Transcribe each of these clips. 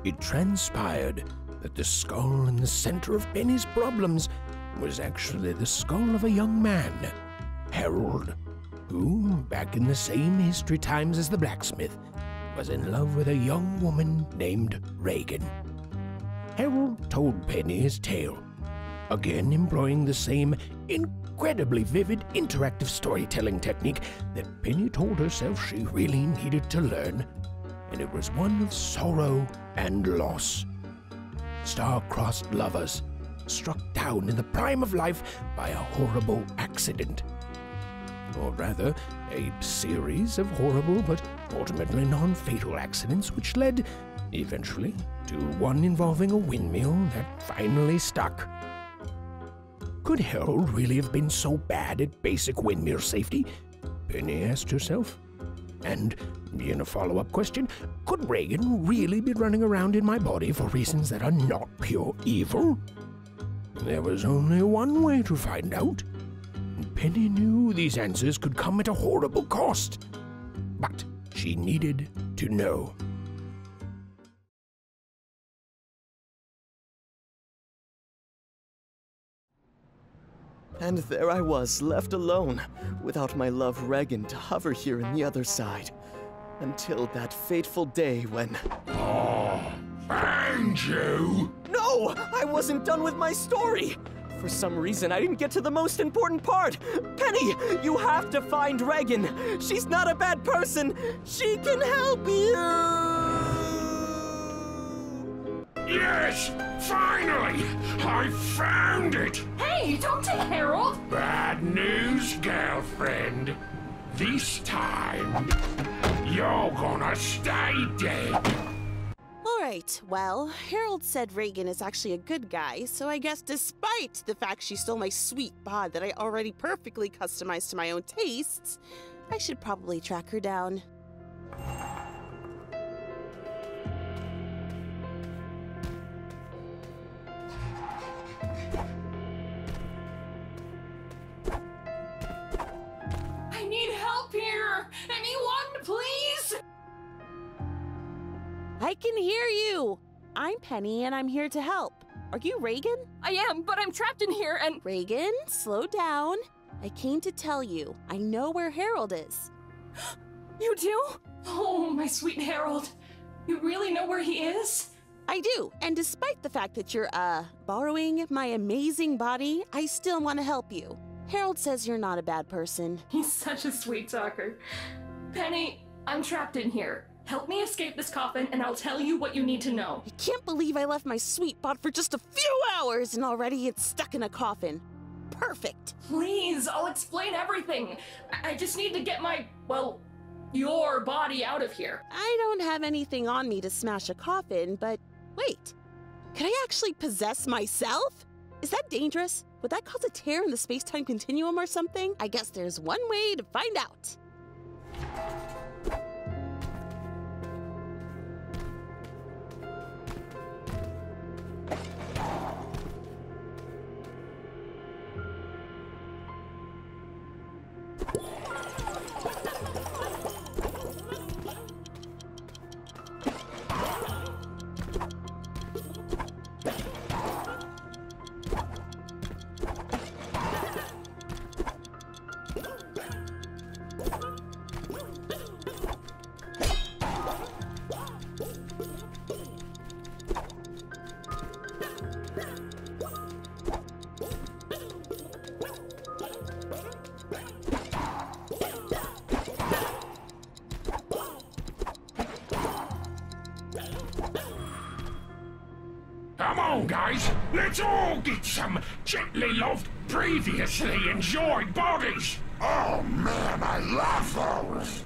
It transpired that the skull in the center of Penny's problems was actually the skull of a young man, Harold, who, back in the same history times as the blacksmith, was in love with a young woman named Reagan. Harold told Penny his tale, again employing the same incredibly vivid interactive storytelling technique that Penny told herself she really needed to learn, and it was one of sorrow and loss. Star-crossed lovers struck down in the prime of life by a horrible accident. Or rather, a series of horrible but ultimately non-fatal accidents which led, eventually, to one involving a windmill that finally stuck. Could Harold really have been so bad at basic windmill safety? Penny asked herself. And, in a follow-up question, could Reagan really be running around in my body for reasons that are not pure evil? There was only one way to find out. Penny knew these answers could come at a horrible cost. But she needed to know. And there I was, left alone, without my love Reagan to hover here on the other side. Until that fateful day when... Oh, found you! No! I wasn't done with my story! For some reason, I didn't get to the most important part! Penny, you have to find Reagan! She's not a bad person! She can help you! Yes! Finally! I found it! Hey, don't take Harold! Bad news, girlfriend. This time, you're gonna stay dead. Alright, well, Harold said Reagan is actually a good guy, so I guess despite the fact she stole my sweet bod that I already perfectly customized to my own tastes, I should probably track her down. I need help here! Anyone, please? I can hear you! I'm Penny and I'm here to help. Are you Reagan? I am, but I'm trapped in here and... Reagan, slow down. I came to tell you, I know where Harold is. You do? Oh, my sweet Harold. You really know where he is? I do, and despite the fact that you're, borrowing my amazing body, I still want to help you. Harold says you're not a bad person. He's such a sweet talker. Penny, I'm trapped in here. Help me escape this coffin, and I'll tell you what you need to know. I can't believe I left my sweet bod for just a few hours, and already it's stuck in a coffin. Perfect. Please, I'll explain everything. I just need to get my, well, your body out of here. I don't have anything on me to smash a coffin, but wait. Could I actually possess myself? Is that dangerous? Would that cause a tear in the space-time continuum or something? I guess there's one way to find out. Come on, guys. Let's all get some gently loved, previously enjoyed bodies. Oh, man, I love those.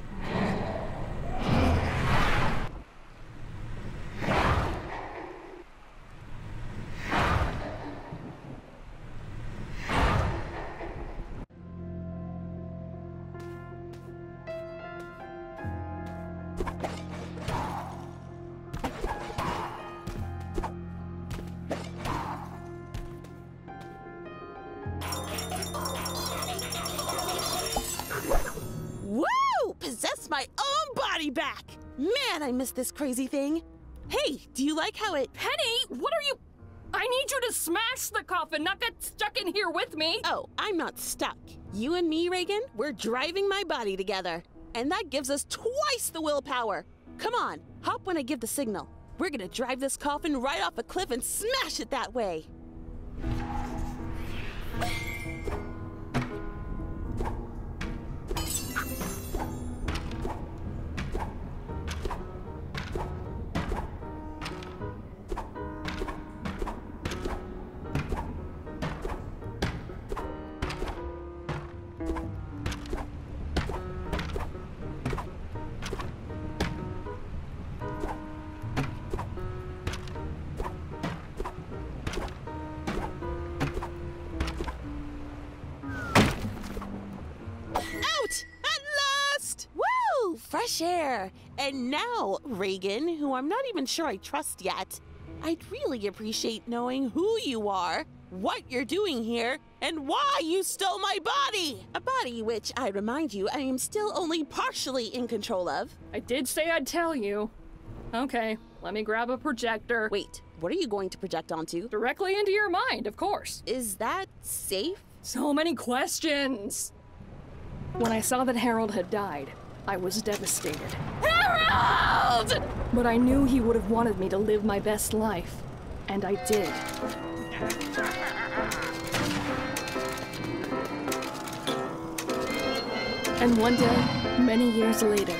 Woo! Possess my own body back! Man, I miss this crazy thing. Hey, do you like how it... Penny, what are you... I need you to smash the coffin, not get stuck in here with me. Oh, I'm not stuck. You and me, Reagan, we're driving my body together. And that gives us twice the willpower. Come on, hop when I give the signal. We're gonna drive this coffin right off a cliff and smash it that way. Fresh air. And now, Reagan, who I'm not even sure I trust yet, I'd really appreciate knowing who you are, what you're doing here, and why you stole my body. A body which, I remind you, I am still only partially in control of. I did say I'd tell you. Okay, let me grab a projector. Wait, what are you going to project onto? Directly into your mind, of course. Is that safe? So many questions. When I saw that Harold had died, I was devastated. Harold! But I knew he would have wanted me to live my best life. And I did. And one day, many years later,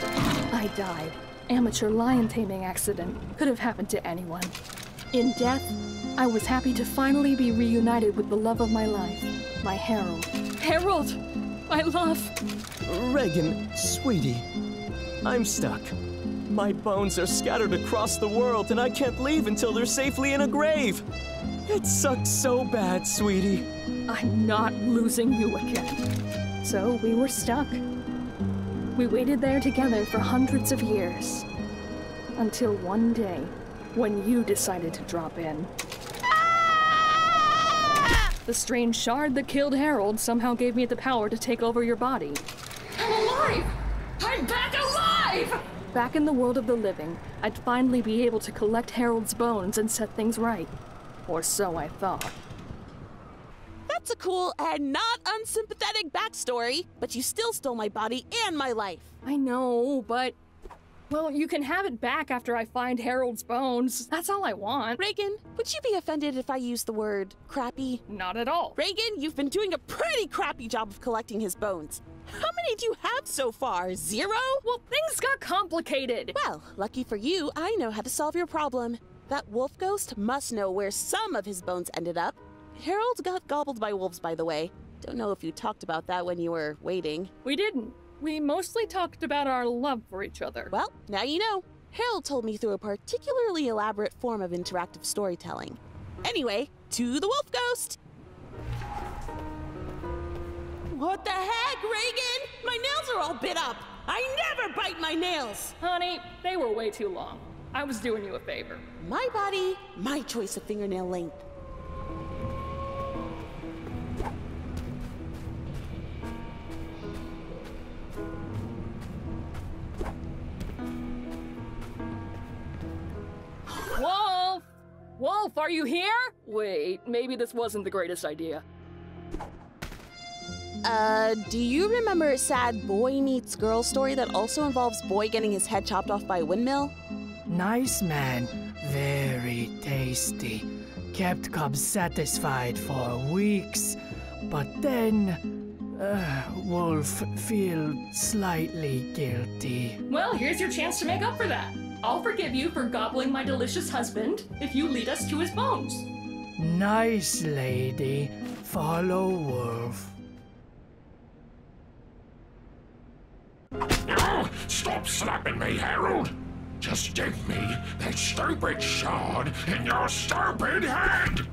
I died. Amateur lion taming accident. Could have happened to anyone. In death, I was happy to finally be reunited with the love of my life, my Harold. Harold! My love! Reagan, sweetie, I'm stuck. My bones are scattered across the world and I can't leave until they're safely in a grave. It sucks so bad, sweetie. I'm not losing you again. So we were stuck. We waited there together for hundreds of years. Until one day, when you decided to drop in. The strange shard that killed Harold somehow gave me the power to take over your body. I'm alive! I'm back alive! Back in the world of the living, I'd finally be able to collect Harold's bones and set things right. Or so I thought. That's a cool and not unsympathetic backstory, but you still stole my body and my life. I know, but... Well, you can have it back after I find Harold's bones. That's all I want. Reagan, would you be offended if I used the word crappy? Not at all. Reagan, you've been doing a pretty crappy job of collecting his bones. How many do you have so far? 0? Well, things got complicated. Well, lucky for you, I know how to solve your problem. That wolf ghost must know where some of his bones ended up. Harold got gobbled by wolves, by the way. Don't know if you talked about that when you were waiting. We didn't. We mostly talked about our love for each other. Well, now you know. Harold told me through a particularly elaborate form of interactive storytelling. Anyway, to the wolf ghost! What the heck, Reagan? My nails are all bit up. I never bite my nails. Honey, they were way too long. I was doing you a favor. My body, my choice of fingernail length. Wolf! Wolf, are you here? Wait, maybe this wasn't the greatest idea. Do you remember a sad boy meets girl story that also involves boy getting his head chopped off by a windmill? Nice man, very tasty. Kept cubs satisfied for weeks, but then Wolf feel slightly guilty. Well, here's your chance to make up for that. I'll forgive you for gobbling my delicious husband if you lead us to his bones. Nice lady, follow Wolf. Oh, stop slapping me, Harold! Just give me that stupid shard in your stupid head!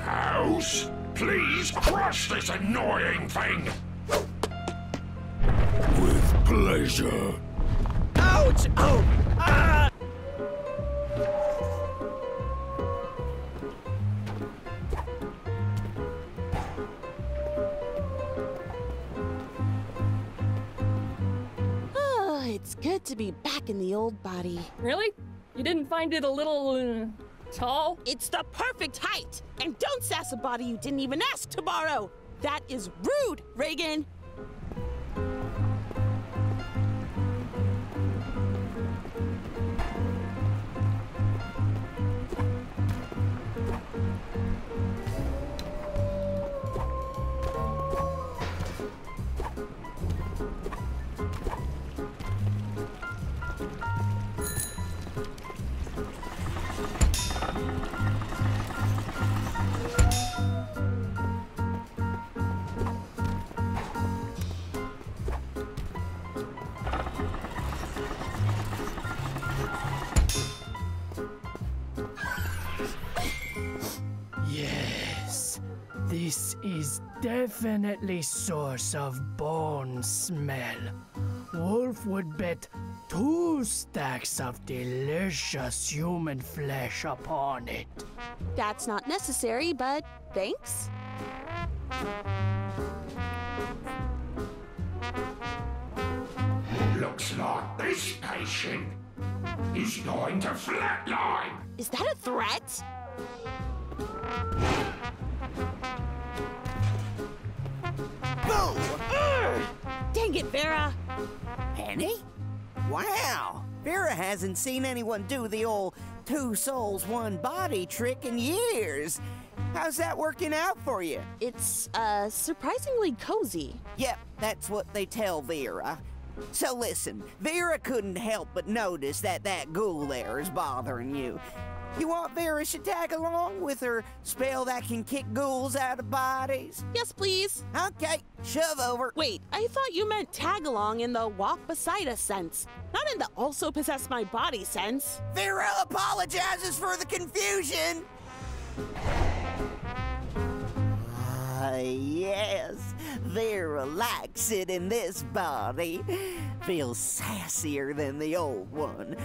House, please crush this annoying thing! With pleasure. Ouch! Oh! Ah! It's good to be back in the old body. Really? You didn't find it a little, tall? It's the perfect height! And don't sass a body you didn't even ask to borrow! That is rude, Reagan! Yes, this is definitely source of bone smell. Wolf would bet 2 stacks of delicious human flesh upon it. That's not necessary, but thanks. Looks like this patient is going to flatline. Is that a threat? Boom! Dang it, Vera! Penny? Wow! Vera hasn't seen anyone do the old 2 souls, 1 body trick in years. How's that working out for you? It's, surprisingly cozy. Yep, that's what they tell Vera. So listen, Vera couldn't help but notice that ghoul there is bothering you. You want Vera to tag along with her spell that can kick ghouls out of bodies? Yes, please. Okay, shove over. Wait, I thought you meant tag along in the walk beside us sense, not in the also possess my body sense. Vera apologizes for the confusion. Yes, Vera likes it in this body. Feels sassier than the old one.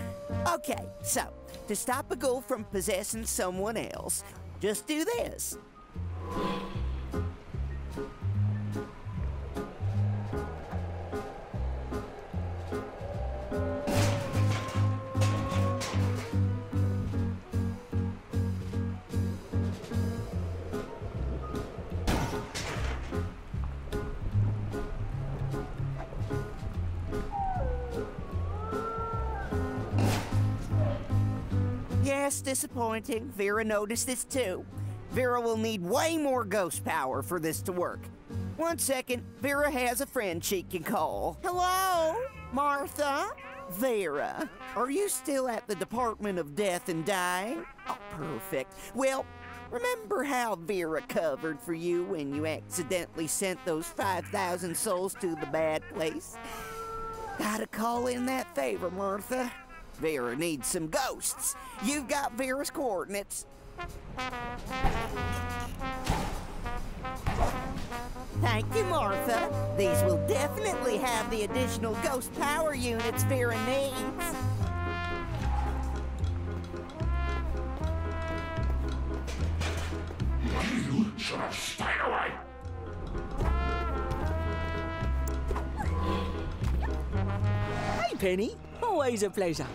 Okay, so, to stop a ghoul from possessing someone else, just do this. Yes, disappointing. Vera noticed this too. Vera will need way more ghost power for this to work. 1 second, Vera has a friend she can call. Hello? Martha? Vera, are you still at the Department of Death and Dying? Oh, perfect. Well, remember how Vera covered for you when you accidentally sent those 5,000 souls to the bad place? Gotta call in that favor, Martha. Vera needs some ghosts. You've got Vera's coordinates. Thank you, Martha. These will definitely have the additional ghost power units Vera needs. You should have stayed away. Hey, Penny. Always a pleasure.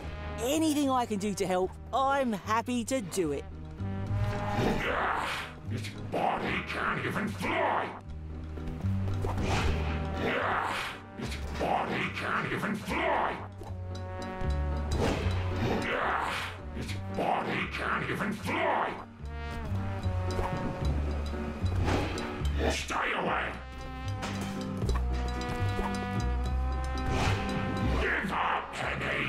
Anything I can do to help, I'm happy to do it. Its body can't even fly. Its body can't even fly. Its body can't even fly. Stay away. Give up, Penny.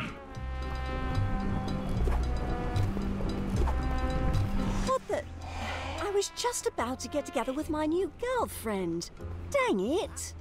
What the? I was just about to get together with my new girlfriend. Dang it.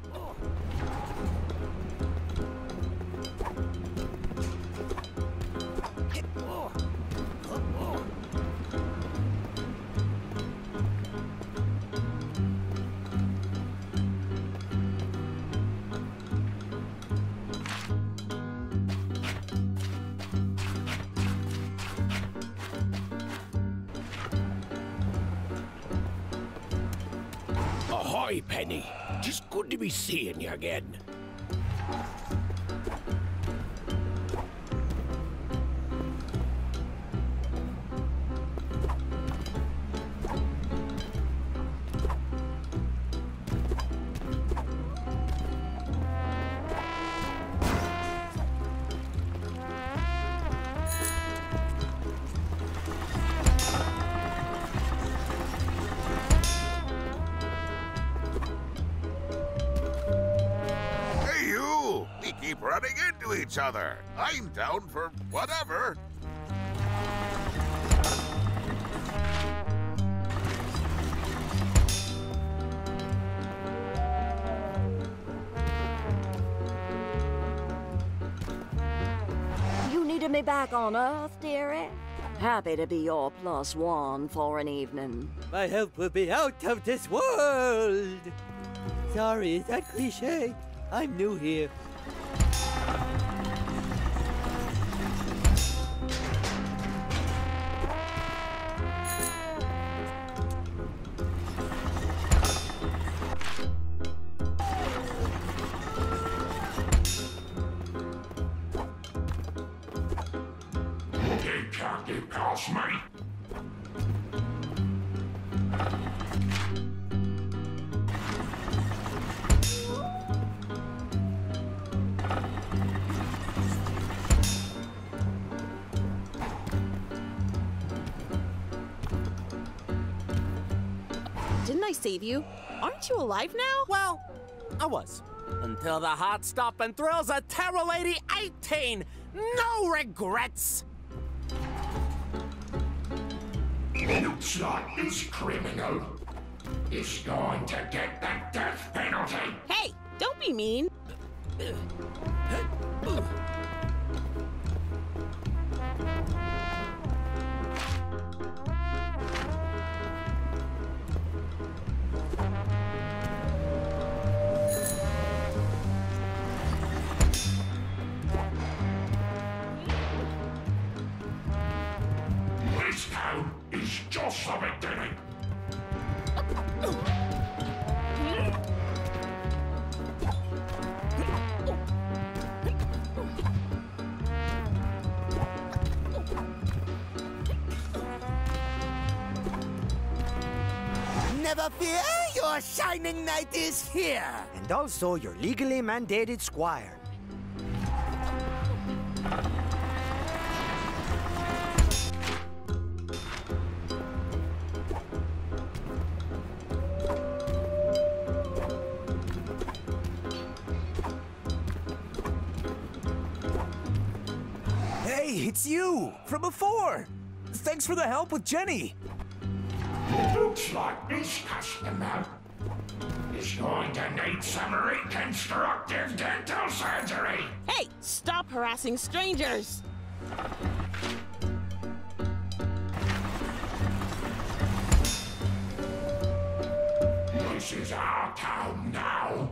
Ahoy, Penny. Just good to be seeing you again. keep running into each other. I'm down for whatever. You needed me back on Earth, dearie? Happy to be your +1 for an evening. My help will be out of this world. Sorry, is that cliche? I'm new here. You can't get past me. Didn't I save you? Aren't you alive now? Well, I was. Until the hot stop and thrills of Terror Lady 18. No regrets. Looks like this criminal is going to get the death penalty. Hey, don't be mean. This town is just a beginning. Never fear, your shining knight is here. And also your legally mandated squire. Hey, it's you! From before! Thanks for the help with Jenny! Looks like this customer is going to need some reconstructive dental surgery. Hey, stop harassing strangers. This is our town now.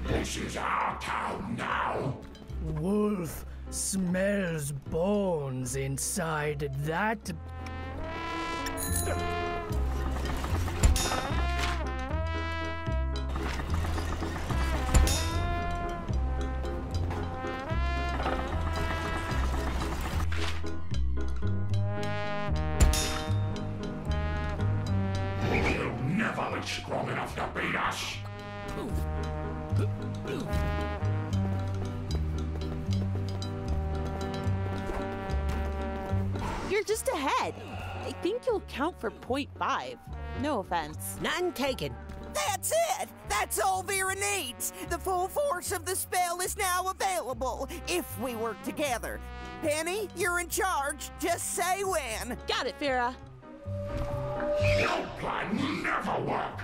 This is our town now. Wolf smells bones inside that. You'll never be strong enough to beat us. You're just ahead. I think you'll count for 0.5. No offense. None taken. That's it! That's all Vera needs! The full force of the spell is now available, if we work together. Penny, you're in charge. Just say when. Got it, Farah. Your plan will never work.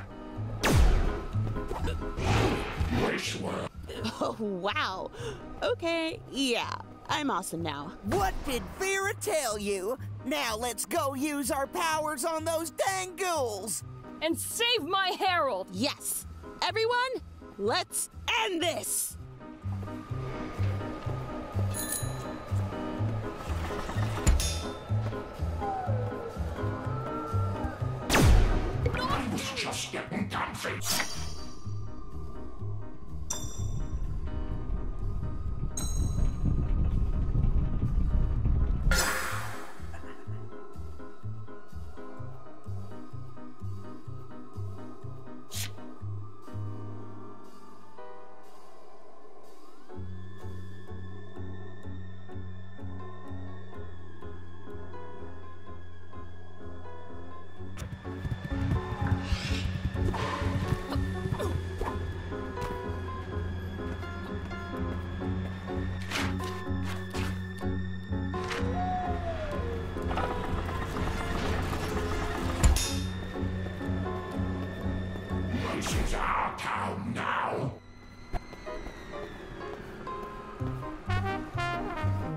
Wish work. Oh, wow. Okay, yeah. I'm awesome now. What did Vera tell you? Now let's go use our powers on those dang ghouls! And save my Harold! Yes. Everyone, let's end this! I was just getting comfy. down now.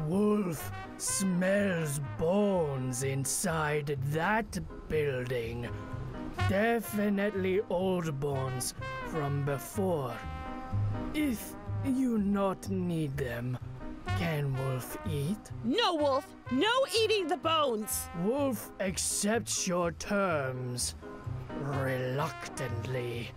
Wolf smells bones inside that building. Definitely old bones from before. If you not need them, can Wolf eat? No, Wolf! No eating the bones! Wolf accepts your terms reluctantly.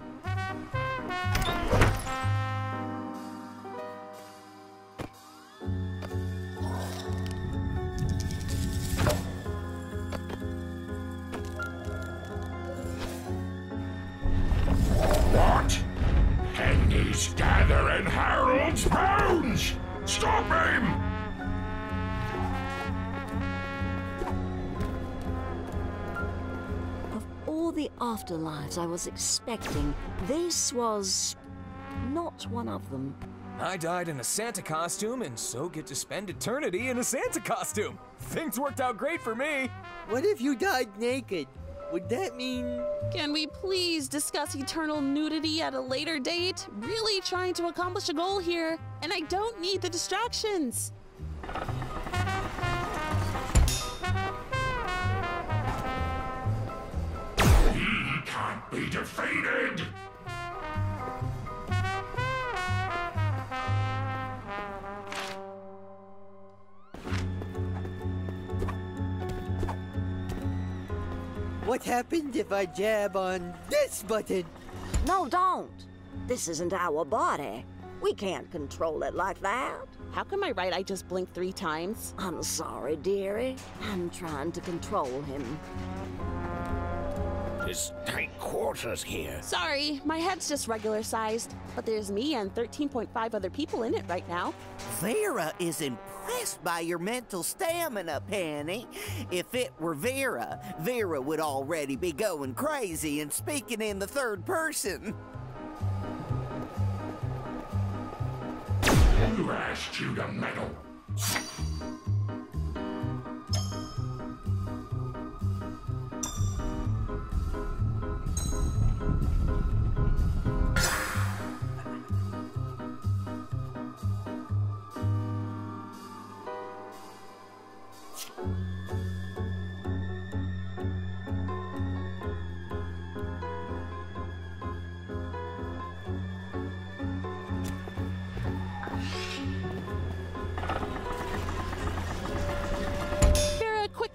What? Penny's gathering Harold's bones! Stop him! Of all the afterlives I was expecting, this was not one of them. I died in a Santa costume and so get to spend eternity in a Santa costume. Things worked out great for me. What if you died naked? Would that mean... Can we please discuss eternal nudity at a later date? Really trying to accomplish a goal here, and I don't need the distractions. He can't be defeated! What happened if I jab on this button? No, don't. This isn't our body. We can't control it like that. How come my right eye just blinked 3 times? I'm sorry, dearie. I'm trying to control him. There's tight quarters here. Sorry, my head's just regular sized. But there's me and 13.5 other people in it right now. Vera is impressed by your mental stamina, Penny. If it were Vera, Vera would already be going crazy and speaking in the third person. Who asked you to meddle?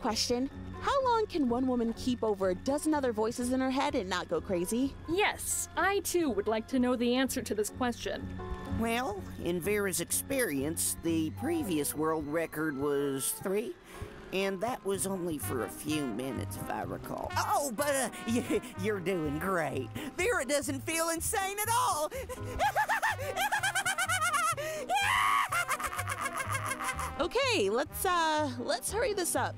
Question. How long can one woman keep over a dozen other voices in her head and not go crazy? Yes, I too would like to know the answer to this question. Well, in Vera's experience, the previous world record was 3, and that was only for a few minutes, if I recall. Oh, but you're doing great. Vera doesn't feel insane at all. Okay, let's hurry this up.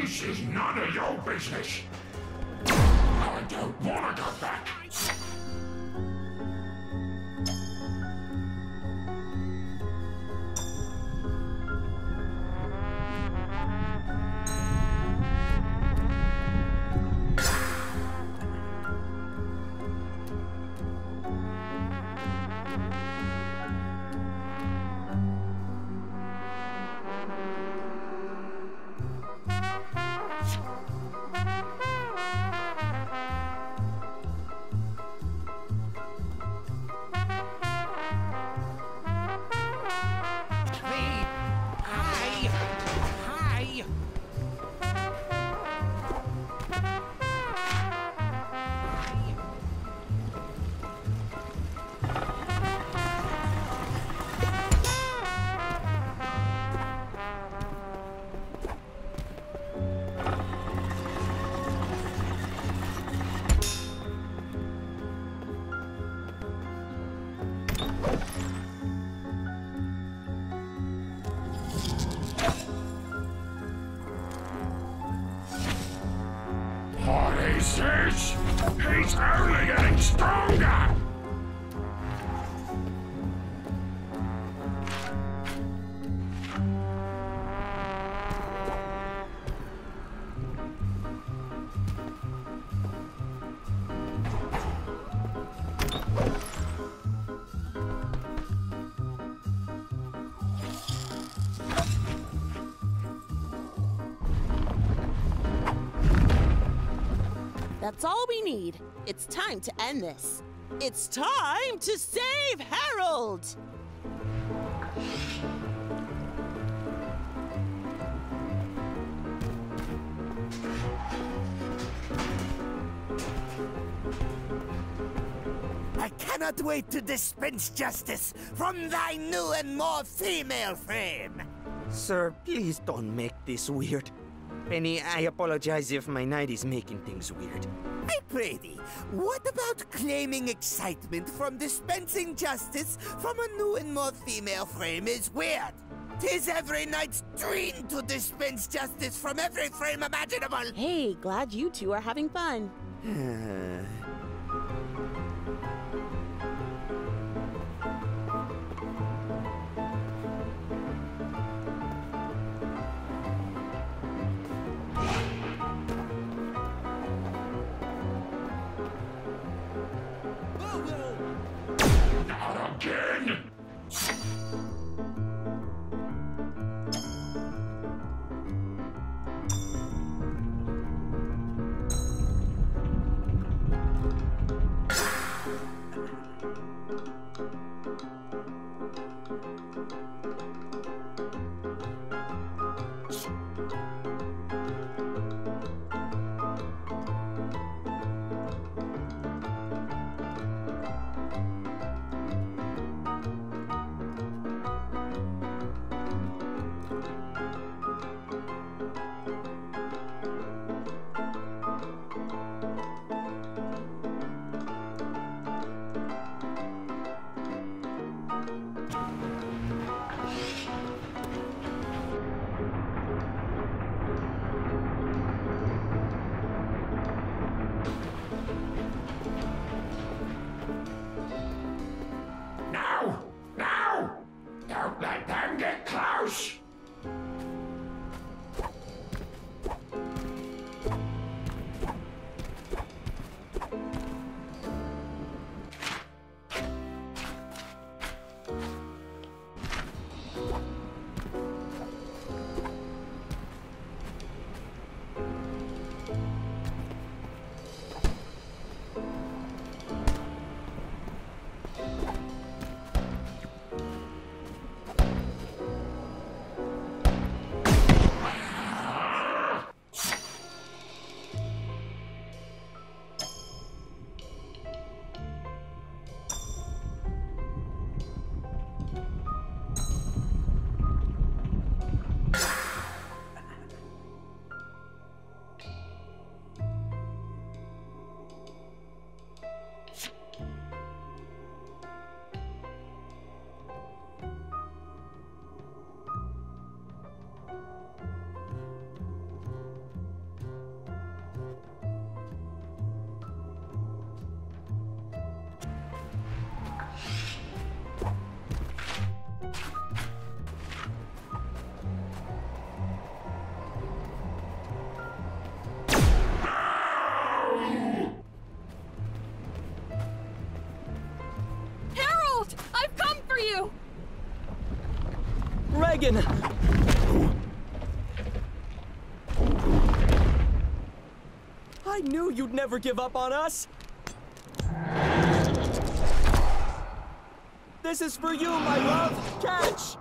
This is none of your business. I don't want to go back. He's only getting stronger! That's all we need. It's time to end this. It's time to save Harold! I cannot wait to dispense justice from thy new and more female frame. Sir, please don't make this weird. Penny, I apologize if my night is making things weird. I pray thee, what about claiming excitement from dispensing justice from a new and more female frame is weird? 'Tis every night's dream to dispense justice from every frame imaginable. Hey, glad you two are having fun. Not again! Now! Don't let them get close! Regan! I knew you'd never give up on us! This is for you, my love! Catch!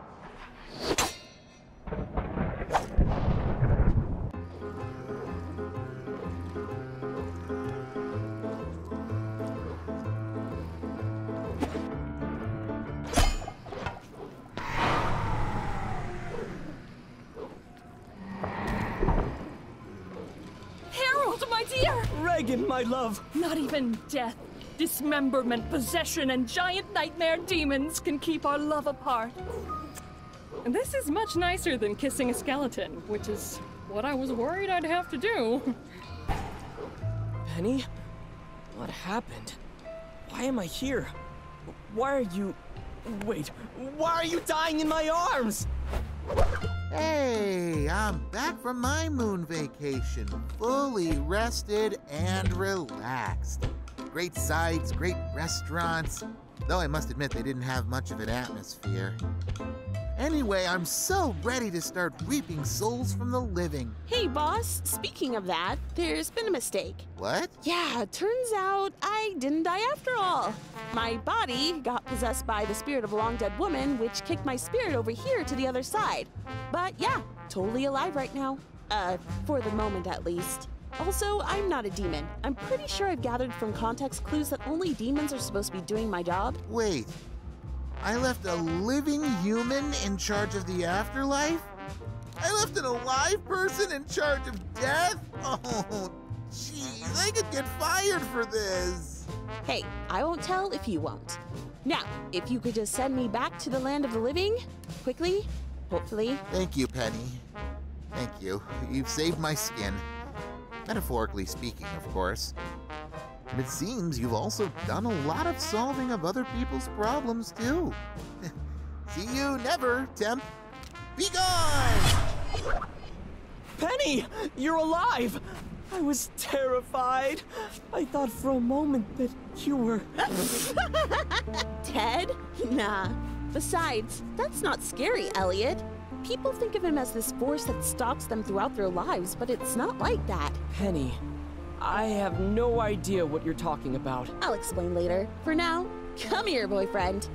Regan, my love! Not even death, dismemberment, possession, and giant nightmare demons can keep our love apart. And this is much nicer than kissing a skeleton, which is what I was worried I'd have to do. Penny? What happened? Why am I here? Why are you... Wait, why are you dying in my arms? Hey, I'm back from my moon vacation, fully rested and relaxed. Great sights, great restaurants, though I must admit they didn't have much of an atmosphere. Anyway, I'm so ready to start reaping souls from the living. Hey, boss, speaking of that, there's been a mistake. What? Yeah, turns out I didn't die after all. My body got possessed by the spirit of a long-dead woman, which kicked my spirit over here to the other side. But yeah, totally alive right now. For the moment at least. Also, I'm not a demon. I'm pretty sure I've gathered from context clues that only demons are supposed to be doing my job. Wait, I left a living human in charge of the afterlife? I left an alive person in charge of death? Oh, jeez, I could get fired for this. Hey, I won't tell if you won't. Now, if you could just send me back to the land of the living, quickly, hopefully. Thank you, Penny. Thank you. You've saved my skin. Metaphorically speaking, of course. And it seems you've also done a lot of solving of other people's problems, too. See you never, Temp. Be gone! Penny, you're alive! I was terrified. I thought for a moment that you were... Ted? Nah. Besides, that's not scary, Elliot. People think of him as this force that stalks them throughout their lives, but it's not like that. Penny, I have no idea what you're talking about. I'll explain later. For now, come here, boyfriend.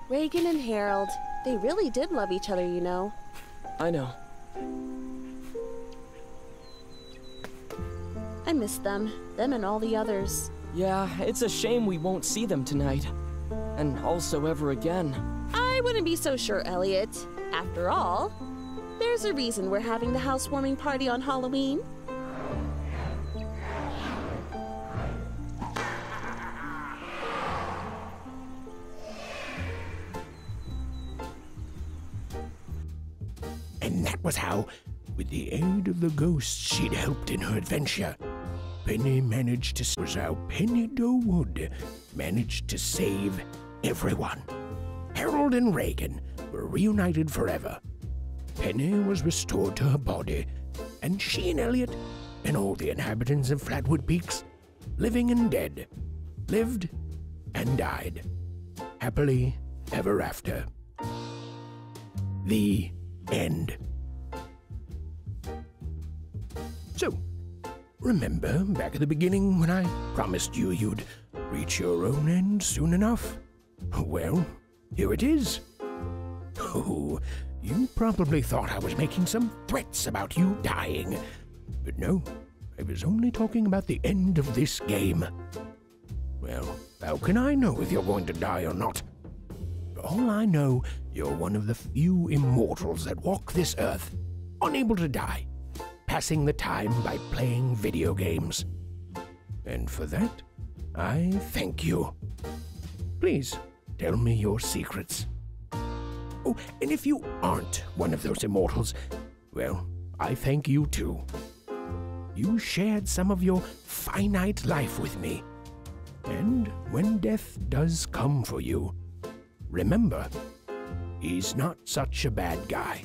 Reagan and Harold, they really did love each other, you know. I know. I miss them and all the others. Yeah, it's a shame we won't see them tonight. And also ever again. I wouldn't be so sure, Elliot. After all, there's a reason we're having the housewarming party on Halloween. And that was how, with the aid of the ghosts she'd helped in her adventure, Penny managed to... was how Penny Dowood managed to save everyone. Harold and Reagan were reunited forever. Penny was restored to her body, and she and Elliot, and all the inhabitants of Flatwood Peaks, living and dead, lived and died, happily ever after. The end. So, remember back at the beginning when I promised you you'd reach your own end soon enough? Well, here it is. Oh, you probably thought I was making some threats about you dying. But no, I was only talking about the end of this game. Well, how can I know if you're going to die or not? For all I know, you're one of the few immortals that walk this earth, unable to die, passing the time by playing video games. And for that, I thank you. Please, tell me your secrets. Oh, and if you aren't one of those immortals, well, I thank you too. You shared some of your finite life with me. And when death does come for you, remember, he's not such a bad guy.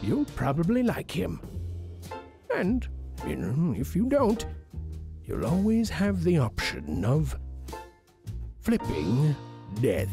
You'll probably like him. And, if you don't, you'll always have the option of flipping death.